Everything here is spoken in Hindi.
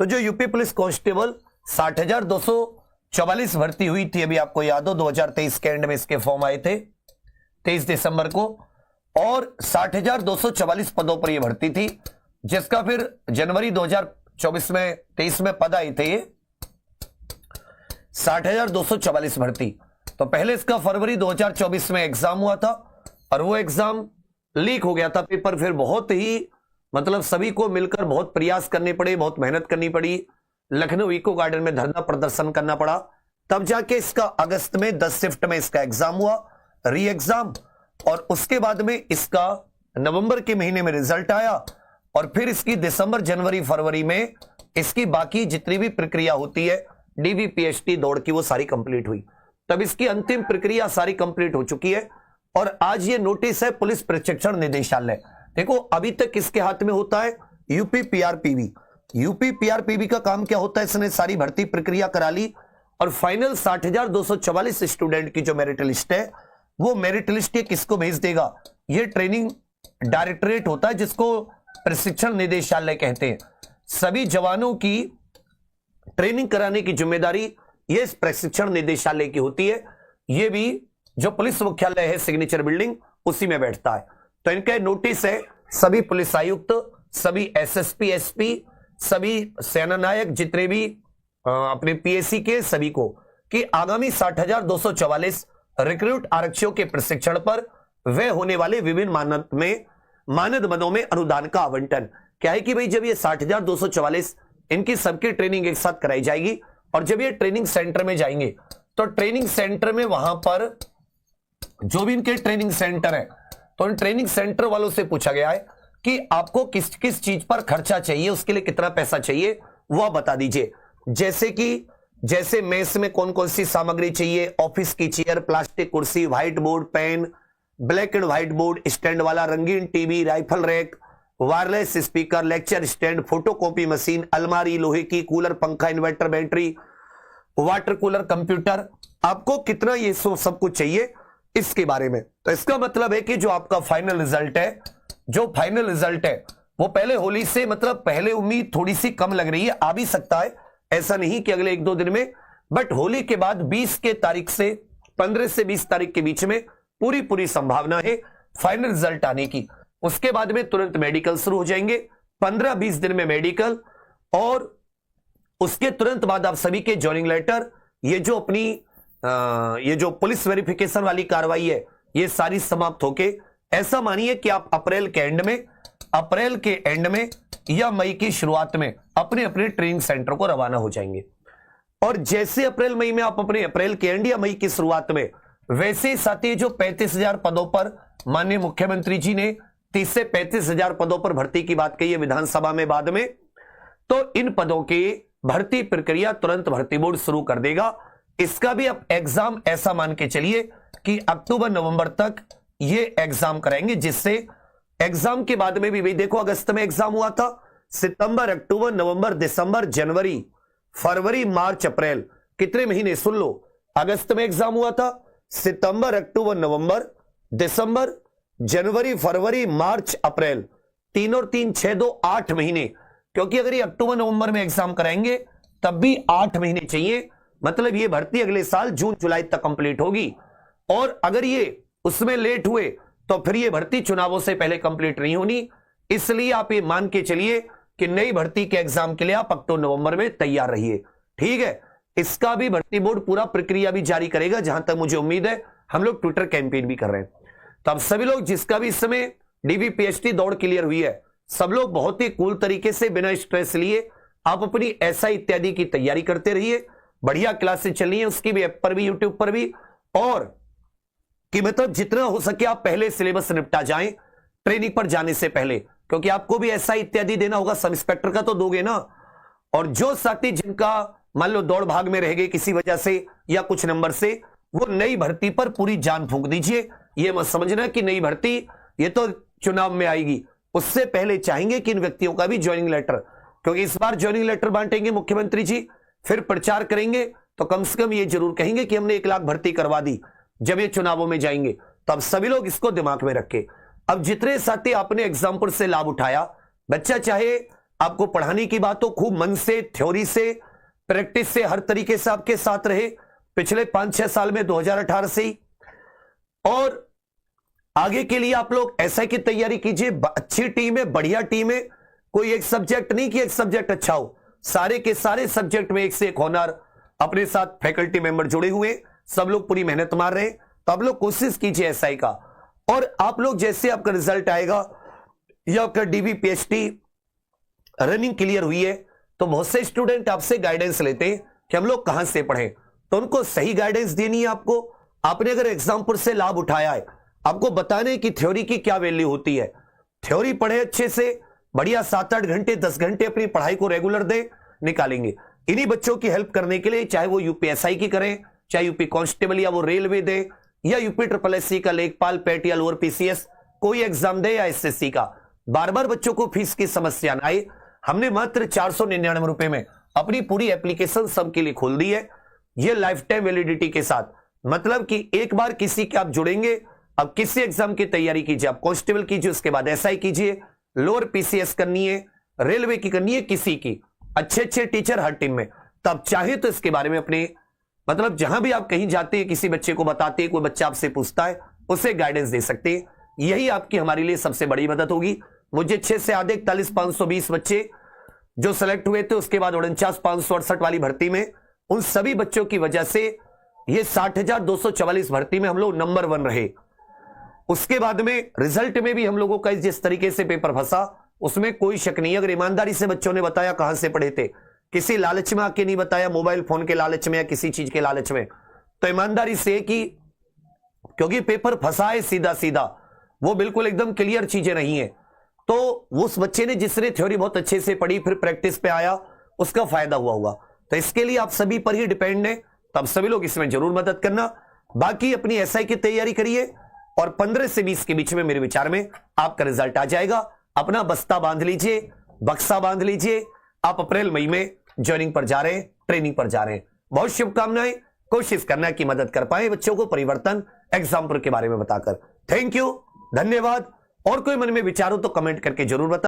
तो जो यूपी पुलिस कांस्टेबल 60,244 भर्ती हुई थी, अभी आपको याद हो 2023 के एंड में इसके फॉर्म आए थे 23 दिसंबर को, और 60,244 पदों पर यह भर्ती थी, जिसका फिर जनवरी 2024 में 23 में पद आए थे ये 60,244 भर्ती। तो पहले इसका फरवरी 2024 में एग्जाम हुआ था और वो एग्जाम लीक हो गया था पेपर। फिर बहुत ही मतलब सभी को मिलकर बहुत प्रयास करने पड़े, बहुत मेहनत करनी पड़ी, लखनऊ इको गार्डन में धरना प्रदर्शन करना पड़ा, तब जाके इसका अगस्त में 10 शिफ्ट में इसका एग्जाम हुआ, री एग्जाम, और उसके बाद में इसका नवंबर के महीने में रिजल्ट आया और फिर इसकी दिसंबर जनवरी फरवरी में इसकी बाकी जितनी भी प्रक्रिया होती है डीवीपीएसटी दौड़ की वो सारी कंप्लीट हुई। तब इसकी अंतिम प्रक्रिया सारी कंप्लीट हो चुकी है और आज ये नोटिस है पुलिस प्रशिक्षण निदेशालय। देखो अभी तक किसके हाथ में होता है? यूपी पीआरपीवी। यूपी पीआरपीवी का काम क्या होता है? इसने सारी भर्ती प्रक्रिया करा ली और फाइनल 60,244 स्टूडेंट की जो मेरिट लिस्ट है वो मेरिट लिस्ट ये किसको भेज देगा? ये ट्रेनिंग डायरेक्टरेट होता है जिसको प्रशिक्षण निदेशालय कहते हैं। सभी जवानों की ट्रेनिंग कराने की जिम्मेदारी ये प्रशिक्षण निदेशालय की होती है। ये भी जो पुलिस मुख्यालय है सिग्नेचर बिल्डिंग उसी में बैठता है। तो इनका नोटिस है सभी पुलिस आयुक्त, सभी एसएसपी, एसपी, सभी सेनानायक जितने भी अपने पीएससी के सभी को कि आगामी 60,244 रिक्रूट आरक्षियों के प्रशिक्षण पर वे होने वाले विभिन्न मानद पदों में अनुदान का आवंटन। क्या है कि भाई जब ये 60,244 इनकी सबकी ट्रेनिंग एक साथ कराई जाएगी और जब ये ट्रेनिंग सेंटर में जाएंगे तो ट्रेनिंग सेंटर में वहां पर जो भी इनके ट्रेनिंग सेंटर है तो इन ट्रेनिंग सेंटर वालों से पूछा गया है कि आपको किस किस चीज पर खर्चा चाहिए, उसके लिए कितना पैसा चाहिए वो आप बता दीजिए। जैसे मेस में कौन कौन सी सामग्री चाहिए, ऑफिस की चेयर, प्लास्टिक कुर्सी, white board, pen, black and white board, stand वाला रंगीन TV, rifle rack, wireless speaker, lecture stand, photocopy machine, अलमारी, लोहे की, कूलर, पंखा, inverter, battery, water cooler, computer, आपको कितना ये सब कुछ चाहिए इसके बारे में। तो इसका मतलब है कि जो आपका फाइनल रिजल्ट है वो पहले होली से मतलब पहले उम्मीद थोड़ी सी कम लग रही है, आ भी सकता है, ऐसा नहीं कि अगले 1-2 दिन में, बट होली के बाद 20 के तारीख से 15 से 20 तारीख के बीच में पूरी संभावना है फाइनल रिजल्ट आने की। उसके बाद में तुरंत मेडिकल शुरू हो जाएंगे, 15-20 दिन में मेडिकल, और उसके तुरंत बाद आप सभी के जॉइनिंग लेटर, ये जो पुलिस वेरिफिकेशन वाली कार्रवाई है ये सारी समाप्त होके ऐसा मानिए कि आप अप्रैल के एंड में या मई की शुरुआत में अपने अपने ट्रेनिंग सेंटर को रवाना हो जाएंगे। और जैसे अप्रैल मई में आप अपने अप्रैल के एंड या मई की शुरुआत में, वैसे ही साथी जो 35,000 पदों पर माननीय मुख्यमंत्री जी ने 30 से 35,000 पदों पर भर्ती की बात कही है विधानसभा में बाद में, तो इन पदों की भर्ती प्रक्रिया तुरंत भर्ती बोर्ड शुरू कर देगा। इसका भी अब एग्जाम ऐसा मान के चलिए कि अक्टूबर नवंबर तक ये एग्जाम कराएंगे, जिससे एग्जाम के बाद में भी भाई देखो अगस्त में एग्जाम हुआ था, सितंबर, अक्टूबर, नवंबर, दिसंबर, जनवरी, फरवरी, मार्च, अप्रैल, कितने महीने सुन लो। अगस्त में एग्जाम हुआ था, सितंबर, अक्टूबर, नवंबर, दिसंबर, जनवरी, फरवरी, मार्च, अप्रैल, 3 और 3 6 2 8 महीने, क्योंकि अगर ये अक्टूबर नवंबर में एग्जाम कराएंगे तब भी 8 महीने चाहिए, मतलब ये भर्ती अगले साल जून जुलाई तक कंप्लीट होगी। और अगर ये उसमें लेट हुए तो फिर ये भर्ती चुनावों से पहले कंप्लीट नहीं होनी। इसलिए आप ये मान के चलिए कि नई भर्ती के एग्जाम के लिए आप अक्टूबर नवंबर में तैयार रहिए, ठीक है। इसका भी भर्ती बोर्ड पूरा प्रक्रिया भी जारी करेगा, जहां तक मुझे उम्मीद है। हम लोग ट्विटर कैंपेन भी कर रहे हैं, तो अब सभी लोग जिसका भी इस समय डीवीपीएसटी दौड़ क्लियर हुई है, सब लोग बहुत ही कूल तरीके से बिना स्ट्रेस लिए आप अपनी एसआई इत्यादि की तैयारी करते रहिए। बढ़िया क्लासेस चल रही है, उसकी भी ऐप पर भी, यूट्यूब पर भी, और कि मतलब जितना हो सके आप पहले सिलेबस निपटा जाएं ट्रेनिंग पर जाने से पहले, क्योंकि आपको भी एसआई इत्यादि देना होगा, सब इंस्पेक्टर का तो दोगे ना। और जो साथी जिनका मान लो दौड़ भाग में रह गए किसी वजह से या कुछ नंबर से, वो नई भर्ती पर पूरी जान फूंक दीजिए। ये मत समझना कि नई भर्ती ये तो चुनाव में आएगी, उससे पहले चाहेंगे कि इन व्यक्तियों का भी ज्वाइनिंग लेटर, क्योंकि इस बार ज्वाइनिंग लेटर बांटेंगे मुख्यमंत्री जी, फिर प्रचार करेंगे तो कम से कम ये जरूर कहेंगे कि हमने 1 लाख भर्ती करवा दी जब ये चुनावों में जाएंगे। तो अब सभी लोग इसको दिमाग में रखें। अब जितने साथी आपने एग्जाम्पल से लाभ उठाया, बच्चा चाहे आपको पढ़ाने की बात हो, खूब मन से, थ्योरी से, प्रैक्टिस से, हर तरीके से आपके साथ रहे पिछले 5-6 साल में, 2018 से ही। और आगे के लिए आप लोग एसआई की तैयारी कीजिए। अच्छी टीम है, बढ़िया टीम है, कोई एक सब्जेक्ट नहीं कि एक सब्जेक्ट अच्छा हो, सारे के सारे सब्जेक्ट में एक से एक होनहार अपने साथ फैकल्टी मेंबर जुड़े हुए, सब लोग पूरी मेहनत मार रहे हैं। तो आप लोग कोशिश कीजिए एसआई का। और आप लोग जैसे आपका रिजल्ट आएगा या आपका डीबी पीएचडी रनिंग क्लियर हुई है, तो बहुत से स्टूडेंट आपसे गाइडेंस लेते हैं कि हम लोग कहां से पढ़ें, तो उनको सही गाइडेंस देनी है आपको। आपने अगर एग्जाम्पल से लाभ उठाया है, आपको बताने की थ्योरी की क्या वैल्यू होती है। थ्योरी पढ़े अच्छे से, बढ़िया 7-8 घंटे 10 घंटे अपनी पढ़ाई को रेगुलर दे, निकालेंगे। इन्हीं बच्चों की हेल्प करने के लिए, चाहे वो यूपीएसआई की करें, चाहे यूपी कांस्टेबल या वो रेलवे दे, या यूपी SSSC का लेखपाल, पेट या लोअर पीसीएस कोई एग्जाम दे, या एसएससी का, बार बार बच्चों को फीस की समस्या ना आए। हमने मात्र 499 रुपए में अपनी पूरी एप्लीकेशन सबके लिए खोल दी है, ये लाइफ टाइम वैलिडिटी के साथ। मतलब कि एक बार किसी के आप जुड़ेंगे, अब किसी एग्जाम की तैयारी कीजिए, आप कांस्टेबल कीजिए, उसके बाद एसआई कीजिए, लोअर पीसीएस करनी है, रेलवे की करनी है, किसी की, अच्छे अच्छे टीचर हर टीम में। तब चाहे तो इसके बारे में अपने, मतलब जहां भी आप कहीं जाते हैं, किसी बच्चे को बताते हैं, कोई बच्चा आपसे पूछता है, उसे गाइडेंस दे सकते हैं। यही आपकी हमारे लिए सबसे बड़ी मदद होगी। मुझे 6 से आधे 41,520 बच्चे जो सेलेक्ट हुए थे, उसके बाद 49,568 वाली भर्ती में, उन सभी बच्चों की वजह से ये 60,244 भर्ती में हम लोग नंबर 1 रहे। उसके बाद में रिजल्ट में भी हम लोगों का जिस तरीके से पेपर फंसा, उसमें कोई शक नहीं। अगर ईमानदारी से बच्चों ने बताया कहां से पढ़े थे, किसी लालच में आके नहीं बताया, मोबाइल फोन के लालच में या किसी चीज के लालच में, तो ईमानदारी से कि क्योंकि पेपर फंसा है सीधा सीधा, वो बिल्कुल एकदम क्लियर चीजें नहीं है, तो उस बच्चे ने जिसने थ्योरी बहुत अच्छे से पढ़ी, फिर प्रैक्टिस पे आया, उसका फायदा हुआ। तो इसके लिए आप सभी पर ही डिपेंड है, तब सभी लोग इसमें जरूर मदद करना। बाकी अपनी एसआई की तैयारी करिए, और 15 से 20 के बीच में मेरे विचार में आपका रिजल्ट आ जाएगा। अपना बस्ता बांध लीजिए, बक्सा बांध लीजिए, आप अप्रैल मई में ज्वाइनिंग पर जा रहे हैं, ट्रेनिंग पर जा रहे हैं। बहुत शुभकामनाएं। कोशिश करना कि मदद कर पाए बच्चों को परिवर्तन एग्जाम्पल के बारे में बताकर। थैंक यू, धन्यवाद। और कोई मन में विचार हो तो कमेंट करके जरूर बताएं।